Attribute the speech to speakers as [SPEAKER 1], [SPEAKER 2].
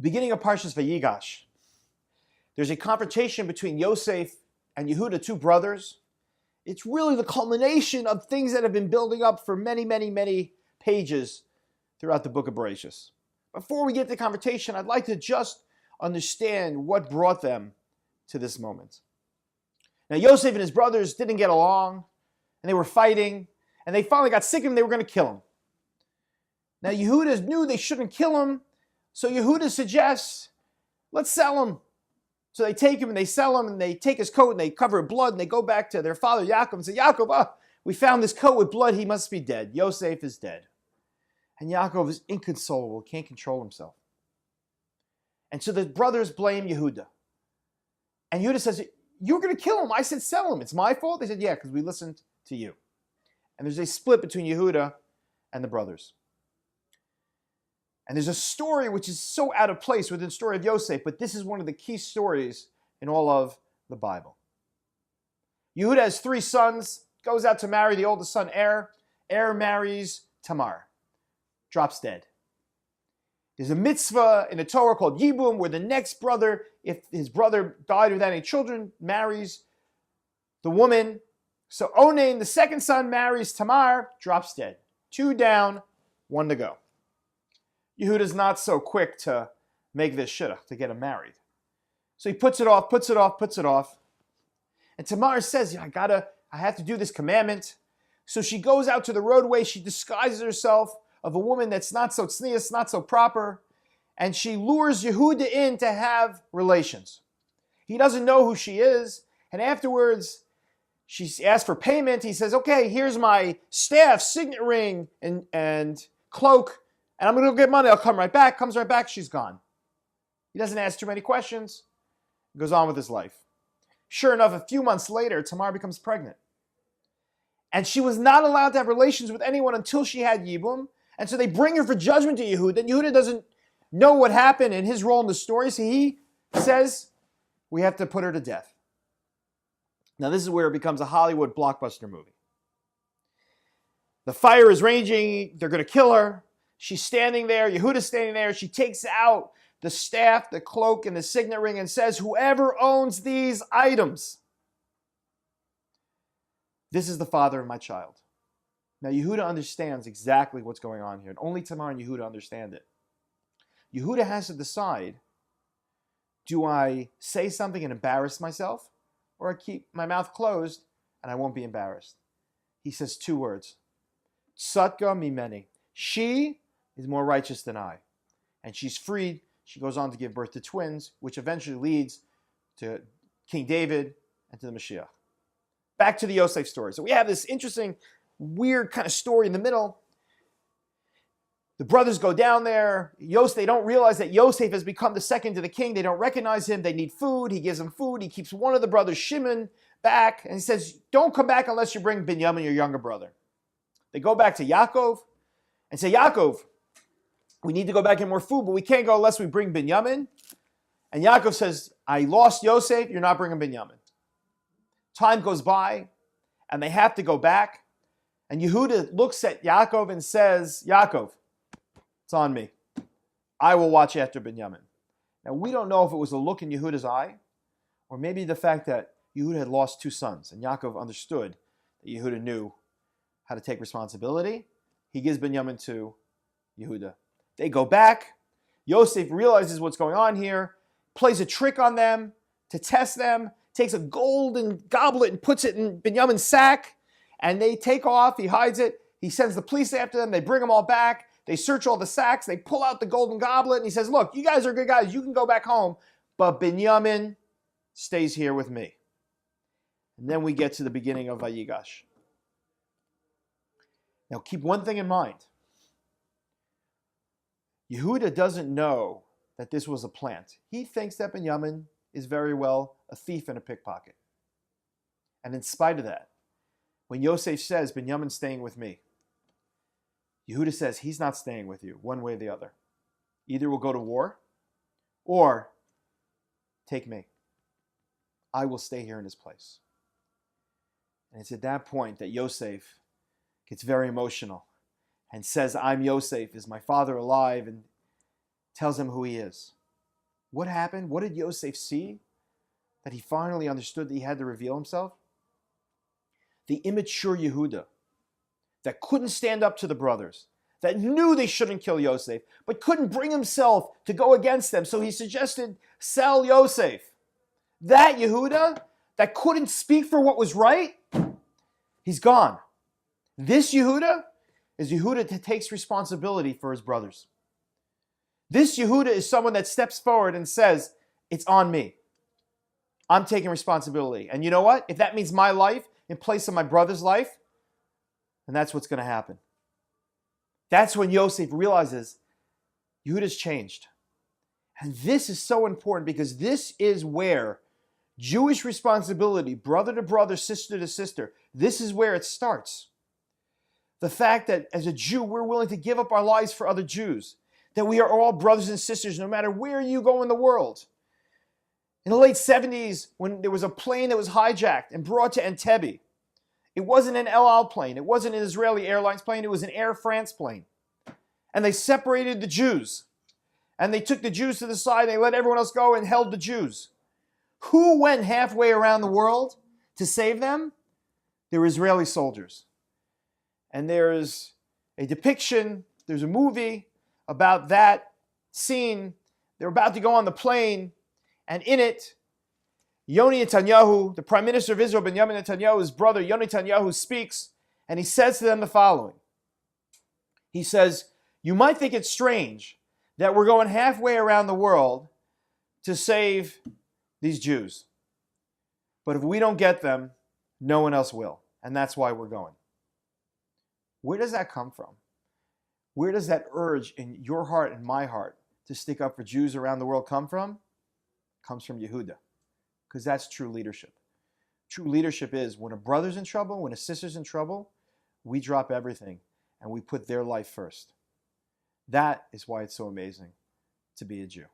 [SPEAKER 1] beginning of Parshat Vayigash, there's a confrontation between Yosef and Yehuda, two brothers. It's really the culmination of things that have been building up for many, many, many pages throughout the book of Parshat. Before we get to the confrontation, I'd like to just understand what brought them to this moment. Now, Yosef and his brothers didn't get along, and they were fighting, and they finally got sick of him. They were going to kill him. Now, Yehuda knew they shouldn't kill him, so Yehuda suggests, let's sell him. So they take him and they sell him, and they take his coat and they cover it with blood, and they go back to their father Yaakov and say, Yaakov, we found this coat with blood. He must be dead. Yosef is dead. And Yaakov is inconsolable, can't control himself. And so the brothers blame Yehuda. And Yehuda says, you're going to kill him. I said sell him. It's my fault? They said, yeah, because we listened to you. And there's a split between Yehuda and the brothers. And there's a story which is so out of place within the story of Yosef, but this is one of the key stories in all of the Bible. Yehuda has 3 sons, goes out to marry the oldest son, Er. Er marries Tamar, drops dead. There's a mitzvah in the Torah called Yibum, where the next brother, if his brother died without any children, marries the woman. So Onan, the second son, marries Tamar, drops dead. 2 down, 1 to go. Yehuda's not so quick to make this shidduch, to get him married. So he puts it off. And Tamar says, I have to do this commandment. So she goes out to the roadway. She disguises herself of a woman that's not so tznius, not so proper. And she lures Yehuda in to have relations. He doesn't know who she is. And afterwards, she asks for payment. He says, okay, here's my staff, signet ring, and cloak. And I'm going to go get money. I'll come right back. Comes right back. She's gone. He doesn't ask too many questions. He goes on with his life. Sure enough, a few months later, Tamar becomes pregnant. And she was not allowed to have relations with anyone until she had Yibum. And so they bring her for judgment to Yehuda. And Yehuda doesn't know what happened in his role in the story. So he says, we have to put her to death. Now this is where it becomes a Hollywood blockbuster movie. The fire is raging. They're going to kill her. She's standing there. Yehuda's standing there. She takes out the staff, the cloak, and the signet ring and says, whoever owns these items, this is the father of my child. Now, Yehuda understands exactly what's going on here. And only Tamar and Yehuda understand it. Yehuda has to decide, do I say something and embarrass myself? Or I keep my mouth closed and I won't be embarrassed? He says 2 words. Tzatka mimeni. She is more righteous than I. And she's freed. She goes on to give birth to twins, which eventually leads to King David and to the Mashiach. Back to the Yosef story. So we have this interesting, weird kind of story in the middle. The brothers go down there. They don't realize that Yosef has become the second to the king. They don't recognize him. They need food. He gives them food. He keeps one of the brothers, Shimon, back. And he says, don't come back unless you bring Binyamin, your younger brother. They go back to Yaakov and say, Yaakov, we need to go back and get more food, but we can't go unless we bring Binyamin. And Yaakov says, I lost Yosef. You're not bringing Binyamin. Time goes by, and they have to go back. And Yehuda looks at Yaakov and says, Yaakov, it's on me. I will watch after Binyamin. Now, we don't know if it was a look in Yehuda's eye, or maybe the fact that Yehuda had lost 2 sons, and Yaakov understood that Yehuda knew how to take responsibility. He gives Binyamin to Yehuda. They go back. Yosef realizes what's going on here, plays a trick on them to test them, takes a golden goblet and puts it in Binyamin's sack, and they take off. He hides it. He sends the police after them. They bring them all back. They search all the sacks. They pull out the golden goblet, and he says, look, you guys are good guys. You can go back home, but Binyamin stays here with me. And then we get to the beginning of Vayigash. Now, keep one thing in mind. Yehuda doesn't know that this was a plant. He thinks that Binyamin is very well a thief and a pickpocket. And in spite of that, when Yosef says, Binyamin's staying with me, Yehuda says, he's not staying with you, one way or the other. Either we'll go to war, or take me. I will stay here in his place. And it's at that point that Yosef gets very emotional and says, I'm Yosef, is my father alive? And tells him who he is. What happened? What did Yosef see that he finally understood that he had to reveal himself? The immature Yehuda that couldn't stand up to the brothers, that knew they shouldn't kill Yosef, but couldn't bring himself to go against them. So he suggested, sell Yosef. That Yehuda that couldn't speak for what was right, he's gone. This Yehuda is Yehuda that takes responsibility for his brothers. This Yehuda is someone that steps forward and says, it's on me. I'm taking responsibility. And you know what? If that means my life in place of my brother's life, then that's what's going to happen. That's when Yosef realizes Yehuda's changed. And this is so important because this is where Jewish responsibility, brother to brother, sister to sister, this is where it starts. The fact that as a Jew, we're willing to give up our lives for other Jews. That we are all brothers and sisters no matter where you go in the world. In the late 70s, when there was a plane that was hijacked and brought to Entebbe, it wasn't an El Al plane. It wasn't an Israeli Airlines plane. It was an Air France plane. And they separated the Jews. And they took the Jews to the side. They let everyone else go and held the Jews. Who went halfway around the world to save them? They were Israeli soldiers. And there's a depiction, there's a movie about that scene. They're about to go on the plane. And in it, Yoni Netanyahu, the Prime Minister of Israel, Benjamin Netanyahu's brother, Yoni Netanyahu, speaks, and he says to them the following. He says, you might think it's strange that we're going halfway around the world to save these Jews. But if we don't get them, no one else will. And that's why we're going. Where does that come from? Where does that urge in your heart and my heart to stick up for Jews around the world come from? It comes from Yehuda. Because that's true leadership. True leadership is when a brother's in trouble, when a sister's in trouble, we drop everything and we put their life first. That is why it's so amazing to be a Jew.